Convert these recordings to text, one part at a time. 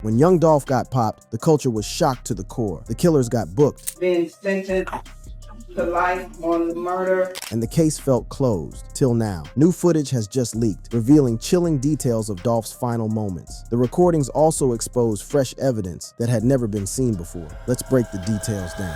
When young Dolph got popped, the culture was shocked to the core. The killers got booked, Been sentenced to life on murder. and the case felt closed, till now. New footage has just leaked, revealing chilling details of Dolph's final moments. The recordings also expose fresh evidence that had never been seen before. Let's break the details down.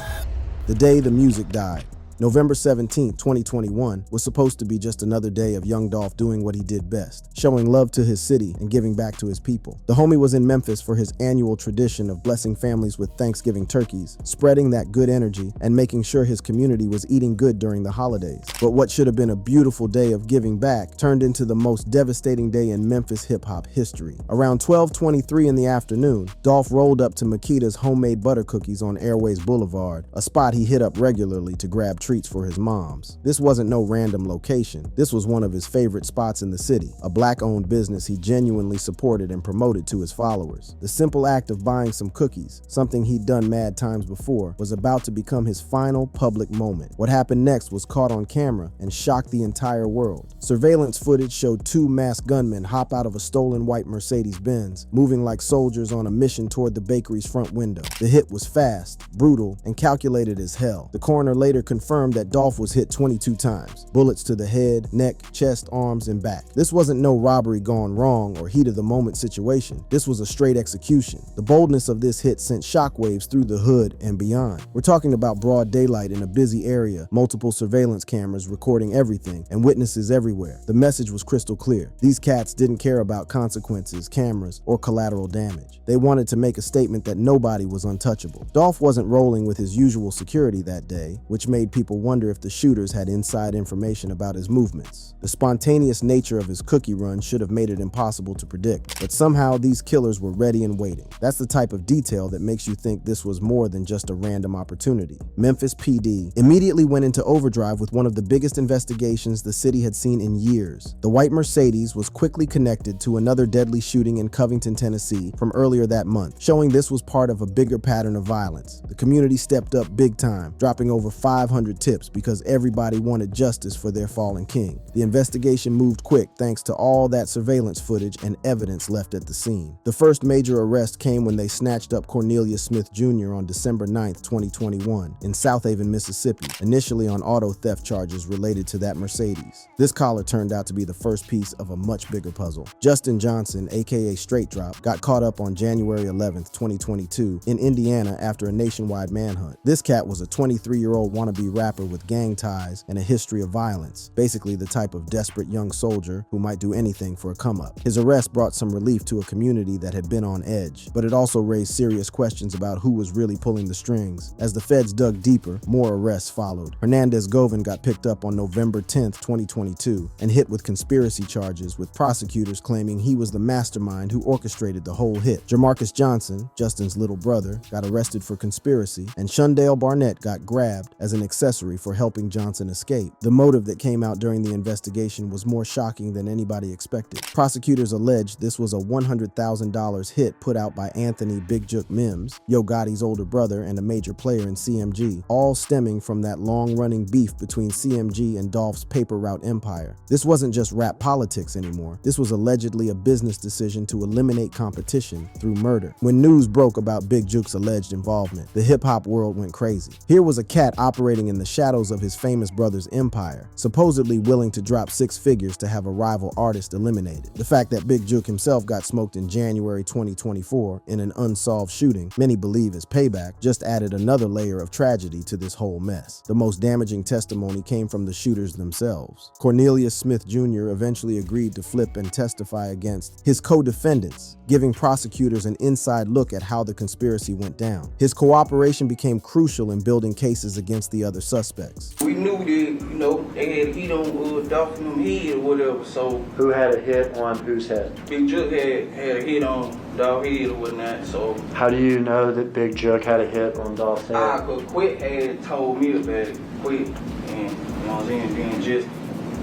The day the music died. November 17, 2021 was supposed to be just another day of young Dolph doing what he did best, showing love to his city and giving back to his people. The homie was in Memphis for his annual tradition of blessing families with Thanksgiving turkeys, spreading that good energy and making sure his community was eating good during the holidays. But what should have been a beautiful day of giving back turned into the most devastating day in Memphis hip-hop history. Around 12:23 in the afternoon, Dolph rolled up to Makita's homemade butter cookies on Airways Boulevard, a spot he hit up regularly to grab treats for his moms. This wasn't no random location. This was one of his favorite spots in the city, a black-owned business he genuinely supported and promoted to his followers. The simple act of buying some cookies, something he'd done mad times before, was about to become his final public moment. What happened next was caught on camera and shocked the entire world. Surveillance footage showed two masked gunmen hop out of a stolen white Mercedes-Benz, moving like soldiers on a mission toward the bakery's front window. The hit was fast, brutal, and calculated as hell. The coroner later confirmed that Dolph was hit 22 times. Bullets to the head, neck, chest, arms, and back. This wasn't no robbery gone wrong or heat of the moment situation. This was a straight execution. The boldness of this hit sent shockwaves through the hood and beyond. We're talking about broad daylight in a busy area, multiple surveillance cameras recording everything, and witnesses everywhere. The message was crystal clear. These cats didn't care about consequences, cameras, or collateral damage. They wanted to make a statement that nobody was untouchable. Dolph wasn't rolling with his usual security that day, which made people wonder if the shooters had inside information about his movements. The spontaneous nature of his cookie run should have made it impossible to predict, but somehow these killers were ready and waiting. That's the type of detail that makes you think this was more than just a random opportunity. Memphis PD immediately went into overdrive with one of the biggest investigations the city had seen in years. The white Mercedes was quickly connected to another deadly shooting in Covington, Tennessee from earlier that month, showing this was part of a bigger pattern of violence. The community stepped up big time, dropping over 500 tips because everybody wanted justice for their fallen king. The investigation moved quick thanks to all that surveillance footage and evidence left at the scene. The first major arrest came when they snatched up Cornelius Smith Jr. on December 9, 2021 in South Haven, Mississippi, initially on auto theft charges related to that Mercedes. This collar turned out to be the first piece of a much bigger puzzle. Justin Johnson, aka Straight Drop, got caught up on January 11, 2022 in Indiana after a nationwide manhunt. This cat was a 23-year-old wannabe rapper with gang ties and a history of violence, basically the type of desperate young soldier who might do anything for a come-up. His arrest brought some relief to a community that had been on edge, but it also raised serious questions about who was really pulling the strings. As the feds dug deeper, more arrests followed. Hernandez Govan got picked up on November 10, 2022, and hit with conspiracy charges, with prosecutors claiming he was the mastermind who orchestrated the whole hit. Jamarcus Johnson, Justin's little brother, got arrested for conspiracy, and Shundale Barnett got grabbed as an accessory for helping Johnson escape. The motive that came out during the investigation was more shocking than anybody expected. Prosecutors alleged this was a $100,000 hit put out by Anthony Big Jook Mims, Yo Gotti's older brother and a major player in CMG, all stemming from that long-running beef between CMG and Dolph's paper route empire. This wasn't just rap politics anymore. This was allegedly a business decision to eliminate competition through murder. When news broke about Big Jook's alleged involvement, the hip-hop world went crazy. Here was a cat operating in the shadows of his famous brother's empire, supposedly willing to drop six figures to have a rival artist eliminated. The fact that Big Jook himself got smoked in January 2024 in an unsolved shooting many believe is payback just added another layer of tragedy to this whole mess. The most damaging testimony came from the shooters themselves. Cornelius Smith Jr. eventually agreed to flip and testify against his co-defendants, giving prosecutors an inside look at how the conspiracy went down. His cooperation became crucial in building cases against the other suspects. We knew that, they had heat on Dolph and them head or whatever, so. Who had a hit on whose head? Big Jook had a hit on Dolph head or whatnot, so. How do you know that Big Jook had a hit on Dolph's head? Cause Quick had told me about it, Quick, and you know what I'm saying, being just.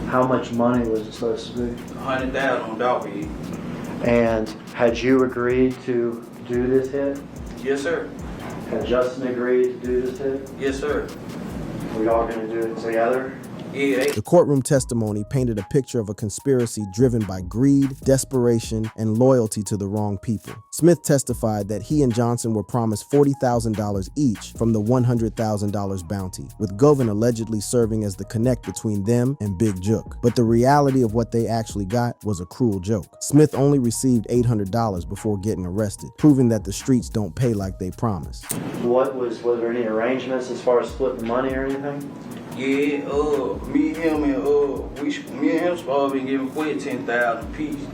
How much money was it supposed to be? $100,000 on Dolph head. And had you agreed to do this hit? Yes, sir. Had Justin agreed to do this hit? Yes, sir. We all gonna do it together? Yeah, The courtroom testimony painted a picture of a conspiracy driven by greed, desperation, and loyalty to the wrong people. Smith testified that he and Johnson were promised $40,000 each from the $100,000 bounty, with Govan allegedly serving as the connect between them and Big Jook. But the reality of what they actually got was a cruel joke. Smith only received $800 before getting arrested, proving that the streets don't pay like they promised. Was there any arrangements as far as splitting the money or anything? yeah. Me and him supposed to be giving Quit 10,000 apiece.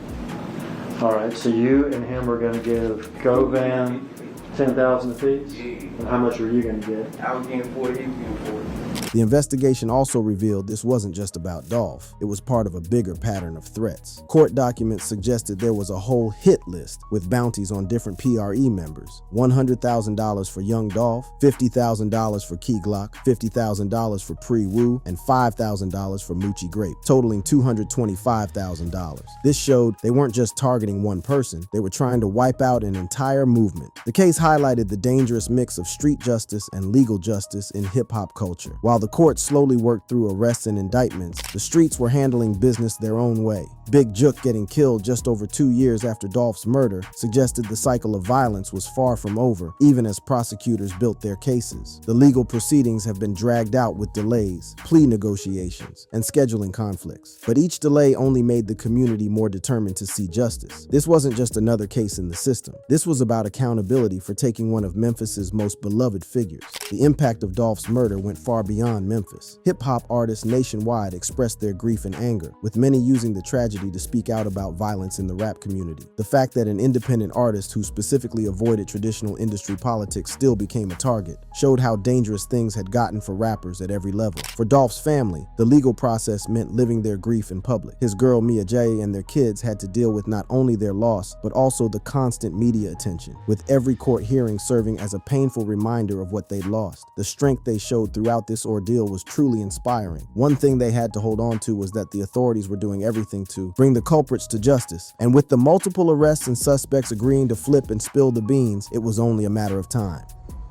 All right, so you and him are going to give Govan 10,000 apiece? Yeah. And how much were you going to get? I was getting 40, he was getting 40. The investigation also revealed this wasn't just about Dolph. It was part of a bigger pattern of threats. Court documents suggested there was a whole hit list with bounties on different PRE members. $100,000 for young Dolph, $50,000 for Key Glock, $50,000 for Pre Woo, and $5,000 for Moochie Grape, totaling $225,000. This showed they weren't just targeting one person, they were trying to wipe out an entire movement. The case highlighted the dangerous mix of street justice and legal justice in hip-hop culture. While the court slowly worked through arrests and indictments, the streets were handling business their own way. Big Jook getting killed just over 2 years after Dolph's murder suggested the cycle of violence was far from over, even as prosecutors built their cases. The legal proceedings have been dragged out with delays, plea negotiations, and scheduling conflicts. But each delay only made the community more determined to see justice. This wasn't just another case in the system. This was about accountability for taking one of Memphis's most beloved figures. The impact of Dolph's murder went far beyond Memphis. Hip-hop artists nationwide expressed their grief and anger, with many using the tragedy to speak out about violence in the rap community. The fact that an independent artist who specifically avoided traditional industry politics still became a target showed how dangerous things had gotten for rappers at every level. For Dolph's family, the legal process meant living their grief in public. His girl Mia J and their kids had to deal with not only their loss, but also the constant media attention, with every court hearing serving as a painful reminder of what they'd lost. The strength they showed throughout this ordeal was truly inspiring. One thing they had to hold on to was that the authorities were doing everything to bring the culprits to justice. And with the multiple arrests and suspects agreeing to flip and spill the beans, it was only a matter of time.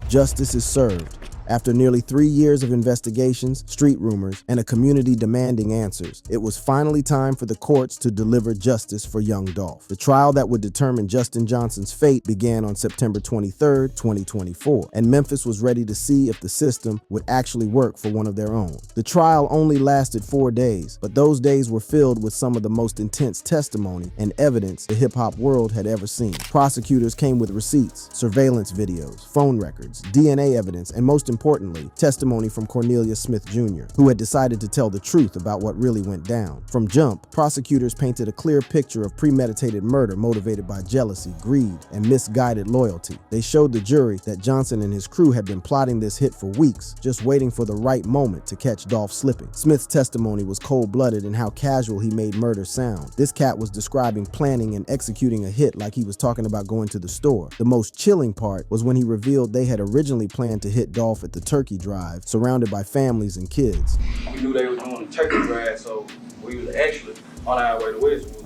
Justice is served. After nearly 3 years of investigations, street rumors, and a community demanding answers, it was finally time for the courts to deliver justice for young Dolph. The trial that would determine Justin Johnson's fate began on September 23, 2024, and Memphis was ready to see if the system would actually work for one of their own. The trial only lasted 4 days, but those days were filled with some of the most intense testimony and evidence the hip-hop world had ever seen. Prosecutors came with receipts, surveillance videos, phone records, DNA evidence, and most importantly, testimony from Cornelius Smith Jr., who had decided to tell the truth about what really went down. From jump, prosecutors painted a clear picture of premeditated murder motivated by jealousy, greed, and misguided loyalty. They showed the jury that Johnson and his crew had been plotting this hit for weeks, just waiting for the right moment to catch Dolph slipping. Smith's testimony was cold-blooded in how casual he made murder sound. This cat was describing planning and executing a hit like he was talking about going to the store. The most chilling part was when he revealed they had originally planned to hit Dolph at the turkey drive, surrounded by families and kids. We knew they were doing the turkey drive, so we was actually on our way to Westwood.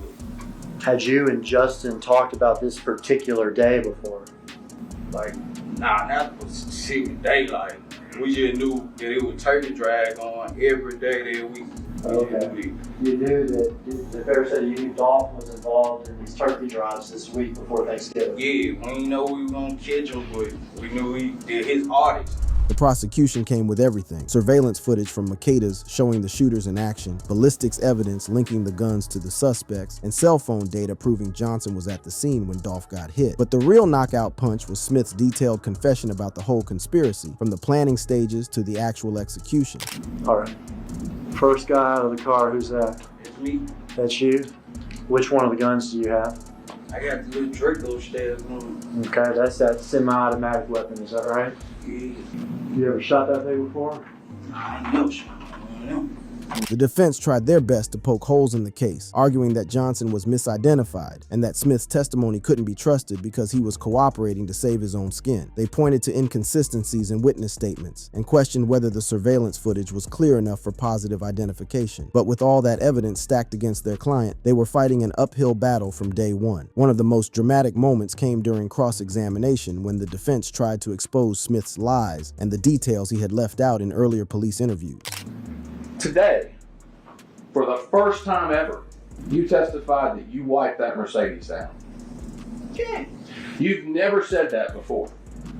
Had you and Justin talked about this particular day before? Like, nah, not for specific day. Like, we just knew that it was turkey drive on every day that week. Okay. You knew that the fair said you knew Dolph was involved in these turkey drives this week before Thanksgiving. Yeah, we didn't know we were gonna catch him, but we knew he did his artist. The prosecution came with everything. Surveillance footage from Makeda's showing the shooters in action, ballistics evidence linking the guns to the suspects, and cell phone data proving Johnson was at the scene when Dolph got hit. But the real knockout punch was Smith's detailed confession about the whole conspiracy, from the planning stages to the actual execution. All right. First guy out of the car, who's that? It's me. That's you? Which one of the guns do you have? I got the little Draco stairs on. Okay, that's that semi-automatic weapon, is that right? Yeah. You ever shot that thing before? I don't know. I don't know. The defense tried their best to poke holes in the case, arguing that Johnson was misidentified and that Smith's testimony couldn't be trusted because he was cooperating to save his own skin. They pointed to inconsistencies in witness statements and questioned whether the surveillance footage was clear enough for positive identification. But with all that evidence stacked against their client, they were fighting an uphill battle from day one. One of the most dramatic moments came during cross-examination when the defense tried to expose Smith's lies and the details he had left out in earlier police interviews. Today, for the first time ever, you testified that you wiped that Mercedes down. Yeah. You've never said that before.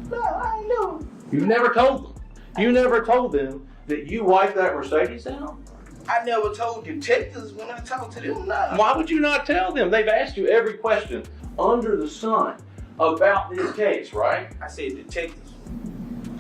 No, I ain't know. You've never told them. You never told them that you wiped that Mercedes down? I never told detectives when I talked to them. Nah. Why would you not tell them? They've asked you every question under the sun about this case, right? I said detectives.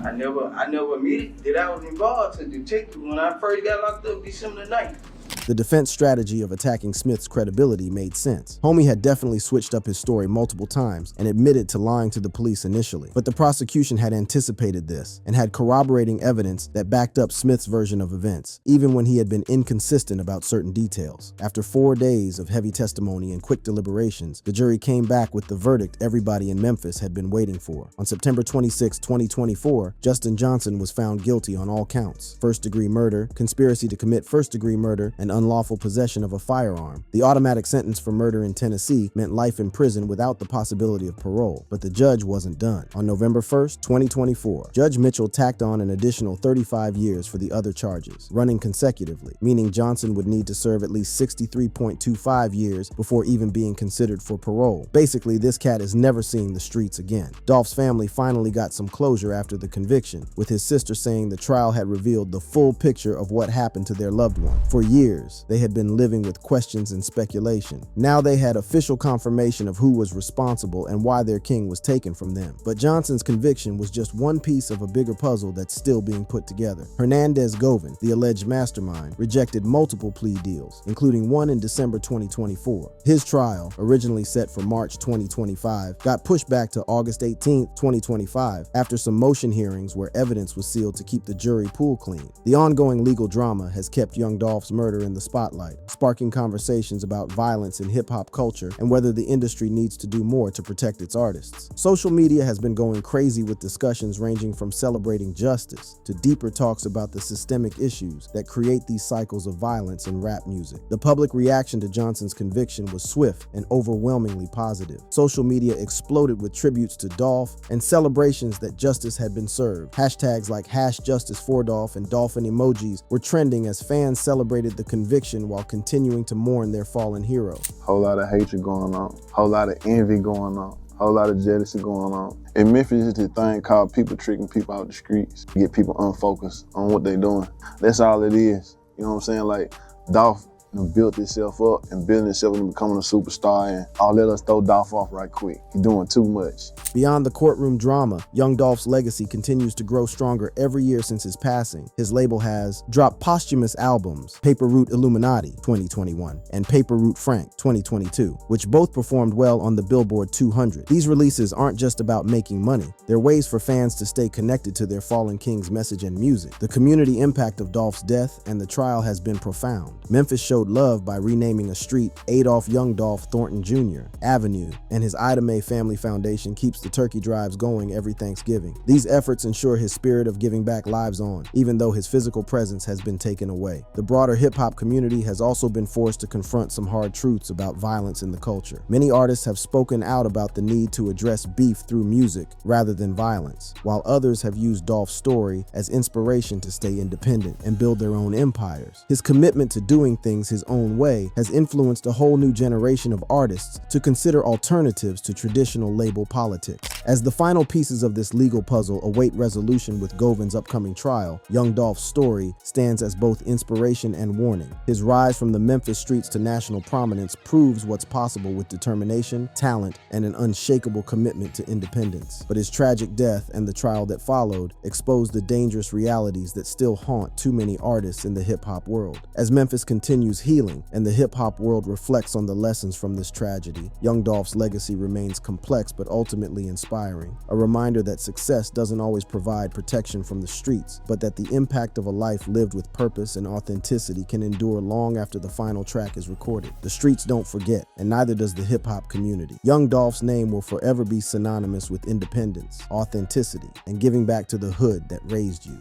I never admitted that I was involved to detectives when I first got locked up December 9th. The defense strategy of attacking Smith's credibility made sense. Homie had definitely switched up his story multiple times and admitted to lying to the police initially. But the prosecution had anticipated this and had corroborating evidence that backed up Smith's version of events, even when he had been inconsistent about certain details. After 4 days of heavy testimony and quick deliberations, the jury came back with the verdict everybody in Memphis had been waiting for. On September 26, 2024, Justin Johnson was found guilty on all counts: first-degree murder, conspiracy to commit first-degree murder, and unlawful possession of a firearm. The automatic sentence for murder in Tennessee meant life in prison without the possibility of parole, but the judge wasn't done. On November 1st, 2024, Judge Mitchell tacked on an additional 35 years for the other charges, running consecutively, meaning Johnson would need to serve at least 63.25 years before even being considered for parole. Basically, this cat is never seeing the streets again. Dolph's family finally got some closure after the conviction, with his sister saying the trial had revealed the full picture of what happened to their loved one. For years, they had been living with questions and speculation. Now they had official confirmation of who was responsible and why their king was taken from them. But Johnson's conviction was just one piece of a bigger puzzle that's still being put together. Hernandez Govan, the alleged mastermind, rejected multiple plea deals, including one in December 2024. His trial, originally set for March 2025, got pushed back to August 18, 2025, after some motion hearings where evidence was sealed to keep the jury pool clean. The ongoing legal drama has kept young Dolph's murder in the spotlight, sparking conversations about violence in hip-hop culture and whether the industry needs to do more to protect its artists. Social media has been going crazy with discussions ranging from celebrating justice to deeper talks about the systemic issues that create these cycles of violence in rap music. The public reaction to Johnson's conviction was swift and overwhelmingly positive. Social media exploded with tributes to Dolph and celebrations that justice had been served. Hashtags like #JusticeForDolph and Dolphin emojis were trending as fans celebrated the conviction while continuing to mourn their fallen hero. Whole lot of hatred going on, whole lot of envy going on, whole lot of jealousy going on. In Memphis, it's this thing called people tricking people out the streets, get people unfocused on what they're doing. That's all it is. You know what I'm saying? Like, Dolph built himself up and building himself into becoming a superstar, and I'll let us throw Dolph off right quick. He's doing too much. Beyond the courtroom drama, young Dolph's legacy continues to grow stronger every year since his passing. His label has dropped posthumous albums, Paper Route Illuminati 2021 and Paper Route Frank 2022, which both performed well on the Billboard 200. These releases aren't just about making money. They're ways for fans to stay connected to their fallen king's message and music. The community impact of Dolph's death and the trial has been profound. Memphis showed love by renaming a street Adolph Young Dolph Thornton Jr. Avenue, and his Ida Mae Family Foundation keeps the turkey drives going every Thanksgiving. These efforts ensure his spirit of giving back lives on, even though his physical presence has been taken away. The broader hip-hop community has also been forced to confront some hard truths about violence in the culture. Many artists have spoken out about the need to address beef through music rather than violence, while others have used Dolph's story as inspiration to stay independent and build their own empires. His commitment to doing things his own way has influenced a whole new generation of artists to consider alternatives to traditional label politics. As the final pieces of this legal puzzle await resolution with Govan's upcoming trial, young Dolph's story stands as both inspiration and warning. His rise from the Memphis streets to national prominence proves what's possible with determination, talent, and an unshakable commitment to independence. But his tragic death and the trial that followed exposed the dangerous realities that still haunt too many artists in the hip-hop world. As Memphis continues healing and the hip-hop world reflects on the lessons from this tragedy, young Dolph's legacy remains complex but ultimately inspiring. A reminder that success doesn't always provide protection from the streets, but that the impact of a life lived with purpose and authenticity can endure long after the final track is recorded. The streets don't forget, and neither does the hip-hop community. Young Dolph's name will forever be synonymous with independence, authenticity, and giving back to the hood that raised you.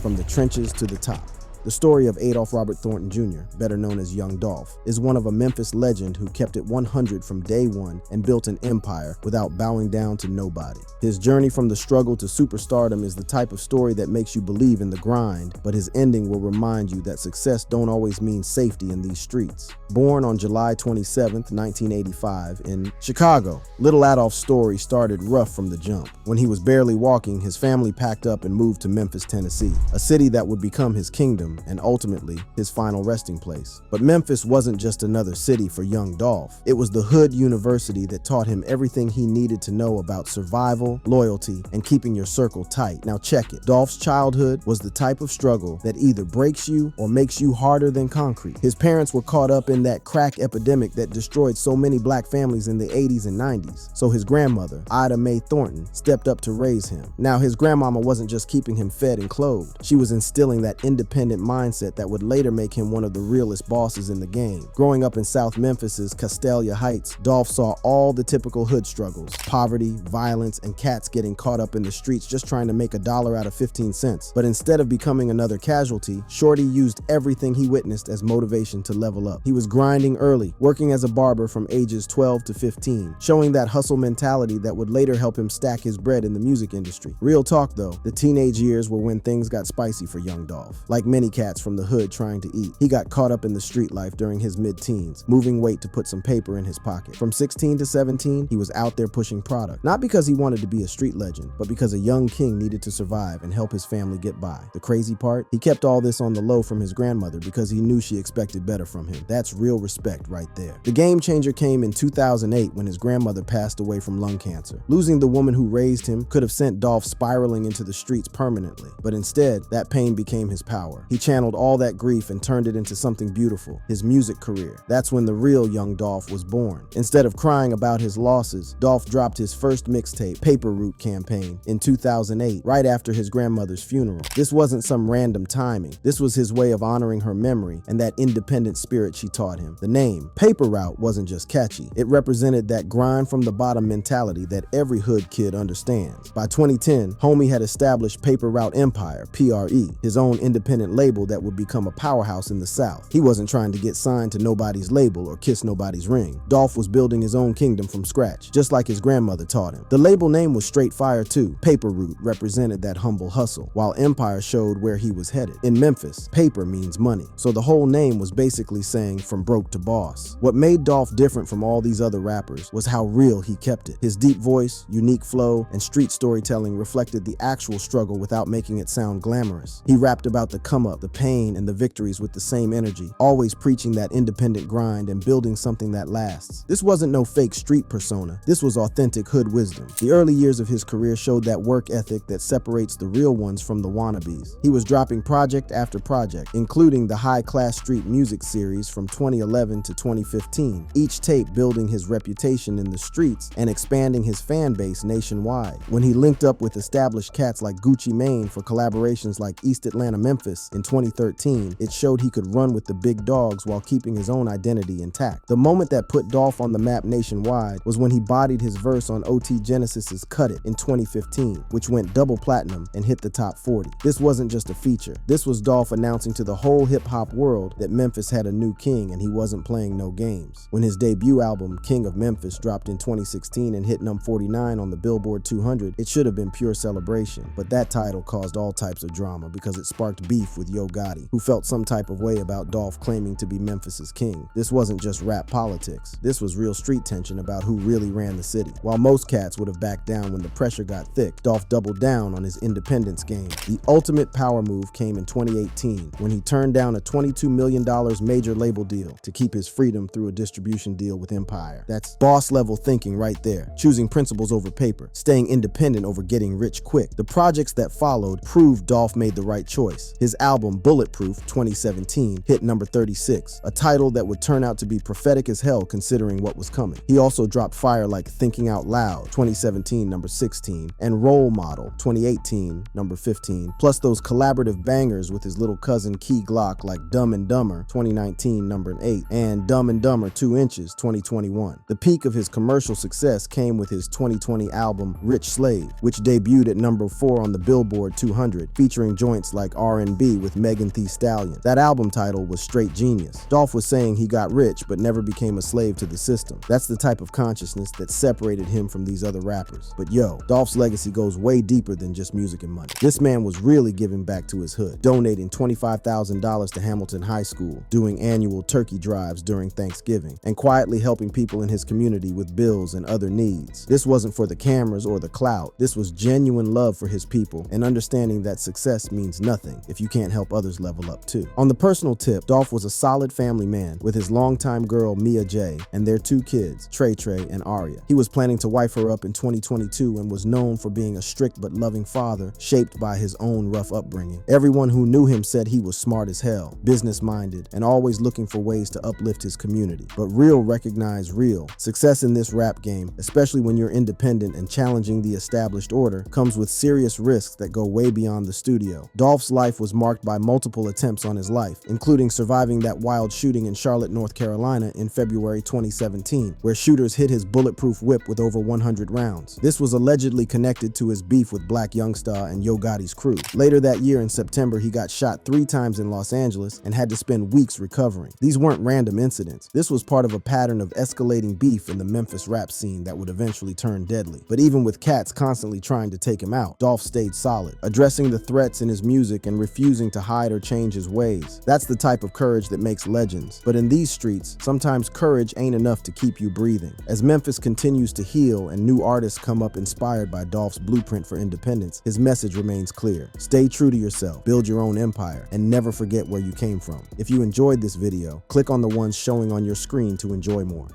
From the trenches to the top, The story of Adolph Robert Thornton Jr., better known as Young Dolph, is one of a Memphis legend who kept it 100 from day one and built an empire without bowing down to nobody. His journey from the struggle to superstardom is the type of story that makes you believe in the grind, but his ending will remind you that success don't always mean safety in these streets. Born on July 27, 1985, in Chicago, little Adolph's story started rough from the jump. When he was barely walking, his family packed up and moved to Memphis, Tennessee, a city that would become his kingdom and ultimately his final resting place. But Memphis wasn't just another city for young Dolph. It was the hood university that taught him everything he needed to know about survival, loyalty, and keeping your circle tight. Now check it. Dolph's childhood was the type of struggle that either breaks you or makes you harder than concrete. His parents were caught up in that crack epidemic that destroyed so many black families in the 80s and 90s. So his grandmother, Ida Mae Thornton, stepped up to raise him. Now his grandmama wasn't just keeping him fed and clothed. She was instilling that independent mindset that would later make him one of the realest bosses in the game. Growing up in South Memphis's Castalia Heights, Dolph saw all the typical hood struggles: poverty, violence, and cats getting caught up in the streets just trying to make $1 out of 15 cents. But instead of becoming another casualty, Shorty used everything he witnessed as motivation to level up. He was grinding early, working as a barber from ages 12 to 15, showing that hustle mentality that would later help him stack his bread in the music industry. Real talk though, the teenage years were when things got spicy for young Dolph. Like many cats from the hood trying to eat, he got caught up in the street life during his mid-teens, moving weight to put some paper in his pocket. From 16 to 17, he was out there pushing product, not because he wanted to be a street legend, but because a young king needed to survive and help his family get by. The crazy part? He kept all this on the low from his grandmother because he knew she expected better from him. That's real respect right there. The game changer came in 2008 when his grandmother passed away from lung cancer. Losing the woman who raised him could have sent Dolph spiraling into the streets permanently, but instead, that pain became his power. He channeled all that grief and turned it into something beautiful, his music career. That's when the real young Dolph was born. Instead of crying about his losses, Dolph dropped his first mixtape, Paper Route Campaign, in 2008, right after his grandmother's funeral. This wasn't some random timing. This was his way of honoring her memory and that independent spirit she taught him. The name, Paper Route, wasn't just catchy. It represented that grind from the bottom mentality that every hood kid understands. By 2010, Homie had established Paper Route Empire, PRE, his own independent label that would become a powerhouse in the South. He wasn't trying to get signed to nobody's label or kiss nobody's ring. Dolph was building his own kingdom from scratch, just like his grandmother taught him. The label name was straight fire too. Paper Route represented that humble hustle, while Empire showed where he was headed. In Memphis, paper means money, so the whole name was basically saying from broke to boss. What made Dolph different from all these other rappers was how real he kept it. His deep voice, unique flow, and street storytelling reflected the actual struggle without making it sound glamorous. He rapped about the come up, the pain, and the victories with the same energy, always preaching that independent grind and building something that lasts. This wasn't no fake street persona. This was authentic hood wisdom. The early years of his career showed that work ethic that separates the real ones from the wannabes. He was dropping project after project, including the High Class Street Music series from 2011 to 2015, each tape building his reputation in the streets and expanding his fan base nationwide. When he linked up with established cats like Gucci Mane for collaborations like East Atlanta Memphis in 2013, it showed he could run with the big dogs while keeping his own identity intact. The moment that put Dolph on the map nationwide was when he bodied his verse on OT Genesis's Cut It in 2015, which went double platinum and hit the top 40. This wasn't just a feature. This was Dolph announcing to the whole hip-hop world that Memphis had a new king and he wasn't playing no games. When his debut album, King of Memphis, dropped in 2016 and hit number 49 on the Billboard 200, it should have been pure celebration. But that title caused all types of drama because it sparked beef with Yo Gotti, who felt some type of way about Dolph claiming to be Memphis's king. This wasn't just rap politics. This was real street tension about who really ran the city. While most cats would have backed down when the pressure got thick, Dolph doubled down on his independence game. The ultimate power move came in 2018 when he turned down a $22 million major label deal to keep his freedom through a distribution deal with Empire. That's boss level thinking right there, choosing principles over paper, staying independent over getting rich quick. The projects that followed proved Dolph made the right choice. His album Bulletproof 2017 hit number 36, a title that would turn out to be prophetic as hell considering what was coming. He also dropped fire like Thinking Out Loud 2017 number 16 and Role Model 2018 number 15, plus those collaborative bangers with his little cousin Key Glock like Dumb and Dumber 2019 number 8 and Dumb and Dumber 2 Inches 2021. The peak of his commercial success came with his 2020 album Rich Slave, which debuted at number 4 on the Billboard 200, featuring joints like R&B with with Megan Thee Stallion. That album title was Straight Genius. Dolph was saying he got rich but never became a slave to the system. That's the type of consciousness that separated him from these other rappers. But yo, Dolph's legacy goes way deeper than just music and money. This man was really giving back to his hood, donating $25,000 to Hamilton High School, doing annual turkey drives during Thanksgiving, and quietly helping people in his community with bills and other needs. This wasn't for the cameras or the clout. This was genuine love for his people and understanding that success means nothing if you can't help others level up too. On the personal tip, Dolph was a solid family man with his longtime girl Mia J and their two kids, Trey Trey and Aria. He was planning to wife her up in 2022 and was known for being a strict but loving father shaped by his own rough upbringing. Everyone who knew him said he was smart as hell, business-minded, and always looking for ways to uplift his community. But real recognize real. Success in this rap game, especially when you're independent and challenging the established order, comes with serious risks that go way beyond the studio. Dolph's life was marked by multiple attempts on his life, including surviving that wild shooting in Charlotte, North Carolina in February 2017, where shooters hit his bulletproof whip with over 100 rounds. This was allegedly connected to his beef with Black Youngsta and Yo Gotti's crew. Later that year in September, he got shot 3 times in Los Angeles and had to spend weeks recovering. These weren't random incidents. This was part of a pattern of escalating beef in the Memphis rap scene that would eventually turn deadly. But even with cats constantly trying to take him out, Dolph stayed solid, addressing the threats in his music and refusing to hide or change his ways. That's the type of courage that makes legends. But in these streets, sometimes courage ain't enough to keep you breathing. As Memphis continues to heal and new artists come up inspired by Dolph's blueprint for independence, his message remains clear. Stay true to yourself, build your own empire, and never forget where you came from. If you enjoyed this video, click on the ones showing on your screen to enjoy more.